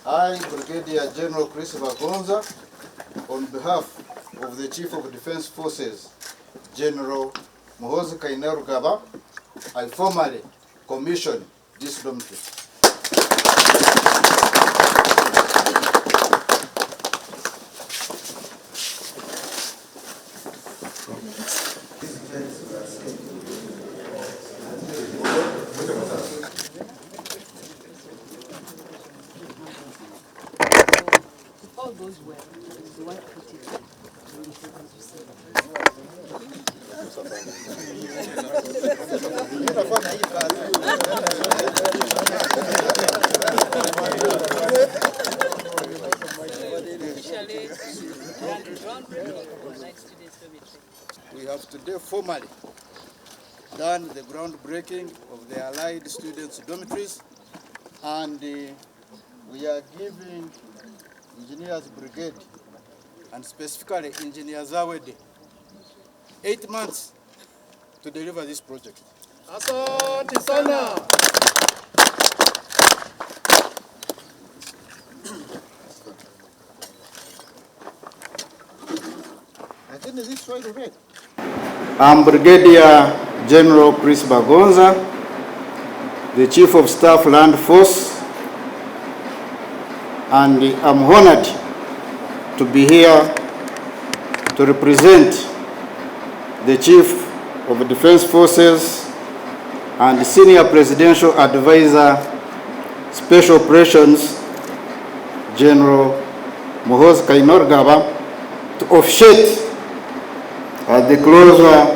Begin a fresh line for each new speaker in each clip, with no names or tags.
I, Brigadier General Chris Bagonza, on behalf of the Chief of Defense Forces, General Muhoozi Kainerugaba, I formally commission this dormitory.
All goes well. The white put it as you said.
We have today formally done the groundbreaking of the Allied Students' Dormitories, and we are giving Engineers Brigade, and specifically Engineer Zawede, 8 months to deliver this project. Asante sana. I think this is right already. I'm Brigadier General Chris Bagonza, the Chief of Staff Land Force, and I'm honored to be here to represent the Chief of Defense Forces and Senior Presidential Advisor, Special Operations, General Muhoozi Kainerugaba, to officiate at the closure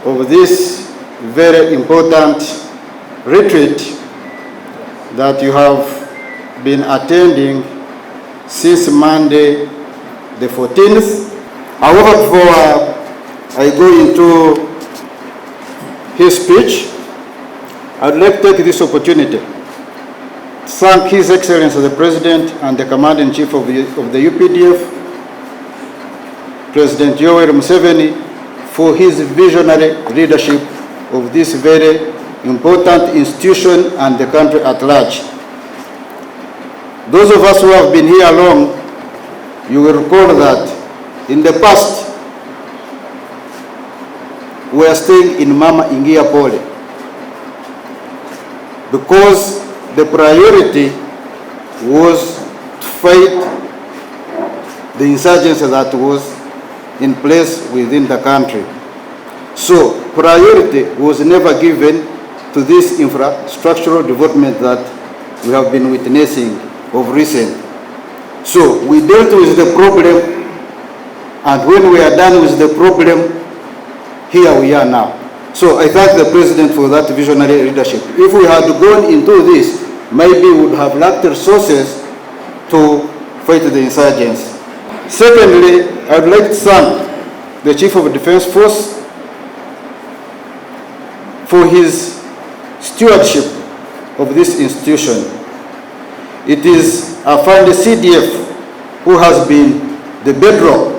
of this very important retreat that you have been attending since Monday the 14th. However, before I go into his speech, I'd like to take this opportunity to thank His Excellency the President and the Commander-in-Chief of the UPDF, President Yoweri Museveni, for his visionary leadership of this very important institution and the country at large. Those of us who have been here long, you will recall that in the past, we were staying in Mama Ingia Pole because the priority was to fight the insurgency that was in place within the country. So priority was never given to this infrastructural development that we have been witnessing of recent. So we dealt with the problem, and when we are done with the problem, here we are now. So I thank the President for that visionary leadership. If we had gone into this, maybe we would have lacked resources to fight the insurgents. Secondly, I would like to thank the Chief of Defense Force for his stewardship of this institution. It is Afande CDF who has been the bedrock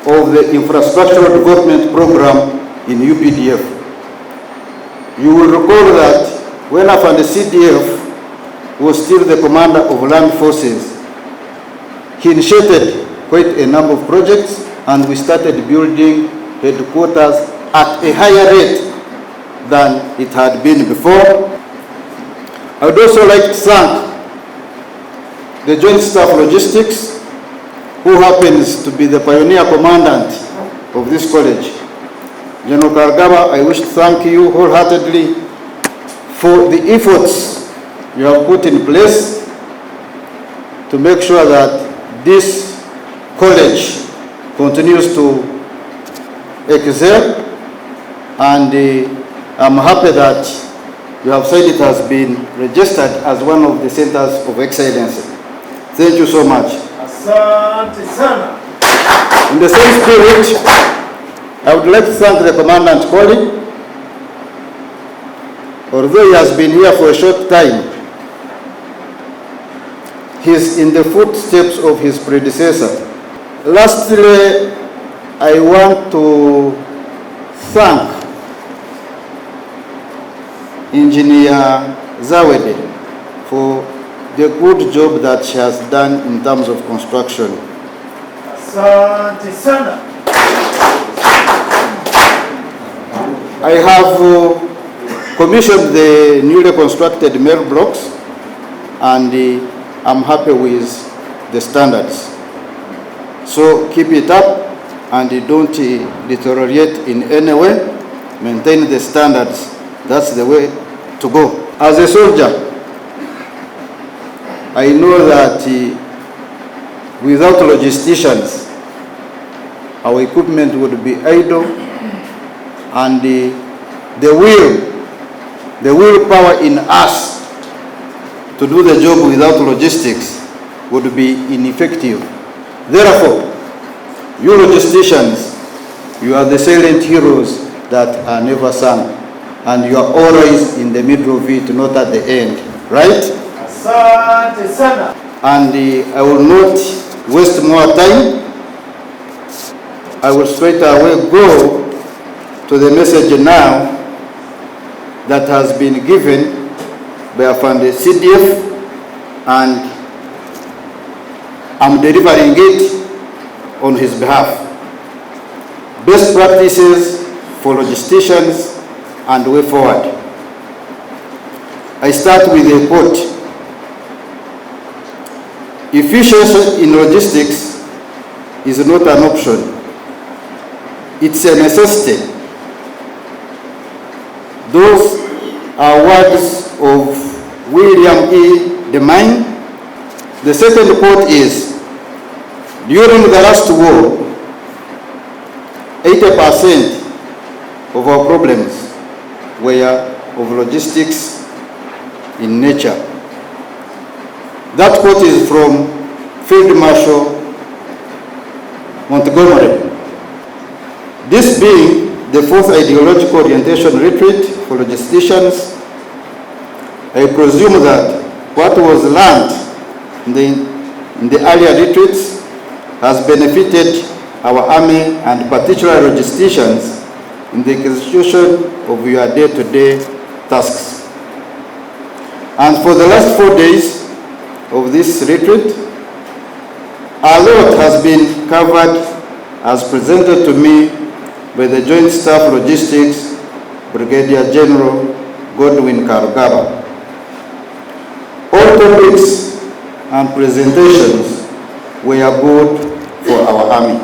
of the infrastructural development program in UPDF. You will recall that when Afande CDF was still the commander of land forces, he initiated quite a number of projects, and we started building headquarters at a higher rate than it had been before. I would also like to thank the Joint Staff Logistics, who happens to be the pioneer commandant of this college. General Kargaba, I wish to thank you wholeheartedly for the efforts you have put in place to make sure that this college continues to excel, and I'm happy that you have said it has been registered as one of the centers of excellence. Thank you so much.
Asante sana.
In the same spirit, I would like to thank the commandant colleague. Although he has been here for a short time, he is in the footsteps of his predecessor. Lastly, I want to thank Engineer Zawede for the good job that she has done in terms of construction.
Asante sana.
I have commissioned the newly constructed mail blocks, and I'm happy with the standards. So keep it up and don't deteriorate in any way. Maintain the standards. That's the way to go. As a soldier, I know that without logisticians, our equipment would be idle, and the willpower in us to do the job without logistics would be ineffective. Therefore, you logisticians, you are the silent heroes that are never sung, and you are always in the middle of it, not at the end, right?
Asante sana.
And I will not waste more time. I will straight away go to the message now that has been given by Afande CDF, and I'm delivering it on his behalf. Best practices for logisticians and way forward. I start with a quote. Efficiency in logistics is not an option. It's a necessity. Those are words of William E. Demine. The second quote is, during the last war, 80% of our problems were of logistics in nature. That quote is from Field Marshal Montgomery. This being the fourth ideological orientation retreat for logisticians, I presume that what was learned in the earlier retreats has benefited our army and particular logisticians in the execution of your day-to-day tasks. And for the last 4 days of this retreat, a lot has been covered as presented to me by the Joint Staff Logistics Brigadier General Godwin Karugaba. All topics and presentations were good for our army.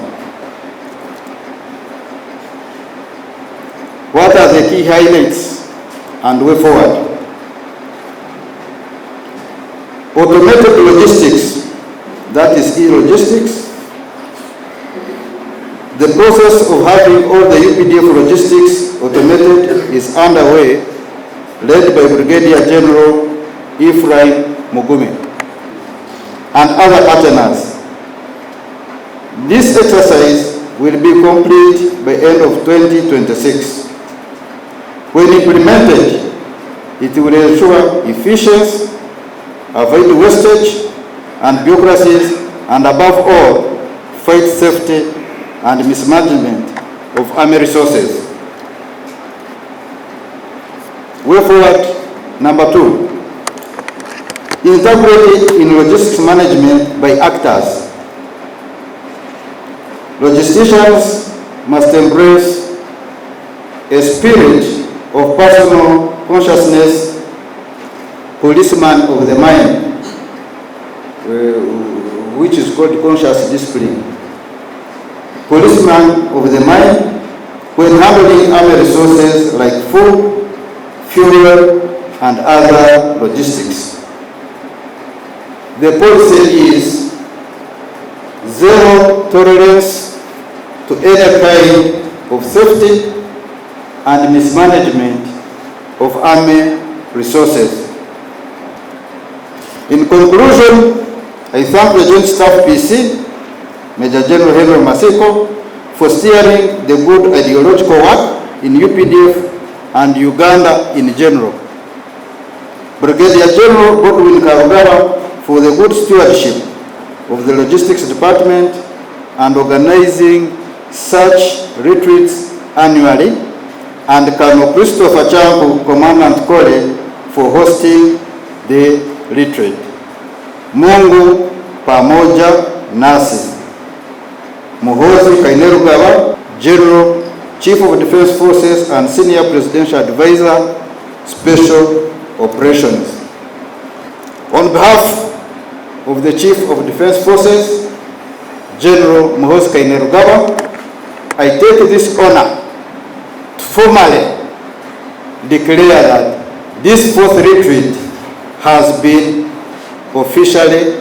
What are the key highlights and way forward? Automated logistics, that is e-logistics. The process of having all the UPDF logistics automated is underway, led by Brigadier General Ephraim Mugume and other partners. This exercise will be complete by end of 2026. When implemented, It will ensure efficiency, avoid wastage and bureaucracies, and above all, fight safety and mismanagement of army resources. Way forward, number 2, integrity in logistics management by actors. Logisticians must embrace a spirit of personal consciousness, policeman of the mind, which is called conscious discipline. Policeman of the mind when handling army resources like food, fuel, and other logistics. The policy is zero tolerance to any kind of safety and mismanagement of army resources. In conclusion, I thank the Joint Staff PC, Major General Henry Masiko, for steering the good ideological work in UPDF and Uganda in general. Brigadier General Godwin Karugaba for the good stewardship of the Logistics Department and organizing such retreats annually, and Colonel Christopher Chambu, Commandant Kole, for hosting the retreat. Mungu pamoja nasi. Muhoozi Kainerugaba, General, Chief of Defense Forces and Senior Presidential Advisor, Special Operations. On behalf of the Chief of Defense Forces, General Muhoozi Kainerugaba, I take this honor to formally declare that this 4th retreat has been officially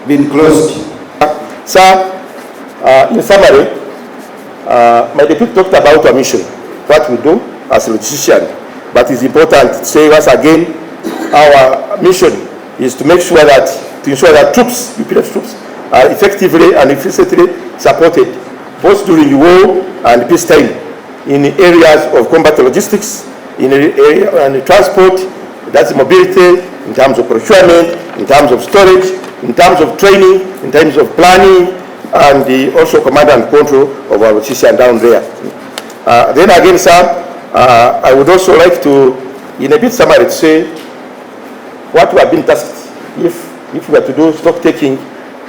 been closed.
Sir, in summary, my deputy talked about our mission, what we do as a logistician, but it's important to say once again, our mission is to make sure that, to ensure that troops, UPDF troops, are effectively and efficiently supported, both during war and peacetime, in areas of combat logistics, in area and transport, that's mobility, in terms of procurement, in terms of storage, in terms of training, in terms of planning, and also command and control of our position down there. Then again, sir, I would also like to, in a bit summary, to say what we have been tasked, if we were to do stock taking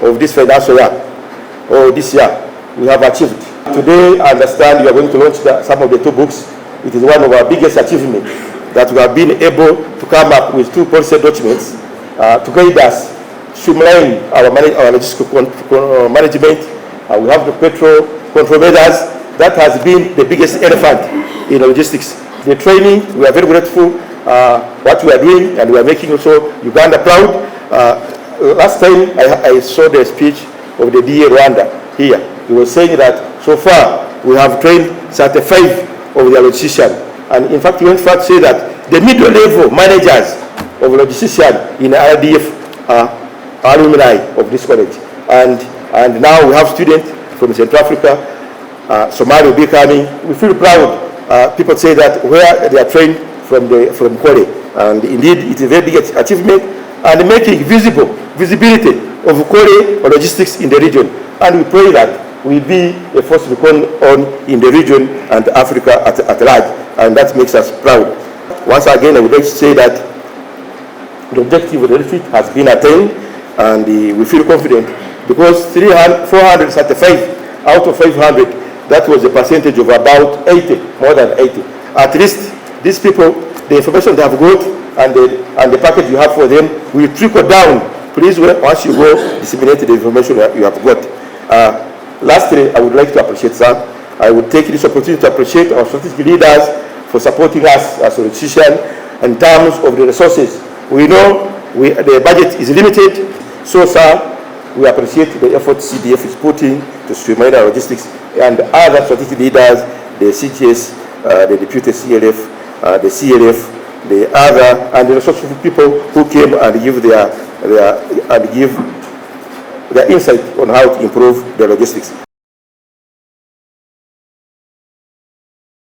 of this financial year, or this year, we have achieved. Today, I understand you are going to launch some of the 2 books. It is one of our biggest achievements that we have been able to come up with 2 policy documents to guide us, streamline our logistical management. We have the petrol control measures. That has been the biggest elephant in logistics. The training, we are very grateful what we are doing, and we are making also Uganda proud. Last time I saw the speech of the DA Rwanda here. He was saying that so far we have trained 35 of their logisticians. And in fact, he went far to say that the middle level managers of logistician in RDF are alumni of this college. And now we have students from Central Africa, Somalia will be coming. We feel proud. People say that where they are trained from Kole. And indeed, it's a very big achievement, and making visibility of Kole logistics in the region. And we pray that will be a force to reckon on in the region and Africa at large, and that makes us proud. Once again, I would like to say that the objective of the retreat has been attained, and we feel confident because 435 out of 500, that was a percentage of about 80, more than 80. At least these people, the information they have got and the package you have for them will trickle down. Please, once you go, disseminate the information you have got. Lastly, I would like to appreciate, sir. I would take this opportunity to appreciate our strategic leaders for supporting us as a institution in terms of the resources. We know the budget is limited, so, sir, we appreciate the effort CDF is putting to streamline our logistics, and other strategic leaders, the CTS, the deputy CLF, the CLF, the other, and the resourceful people who came and give their insight on how to improve the logistics.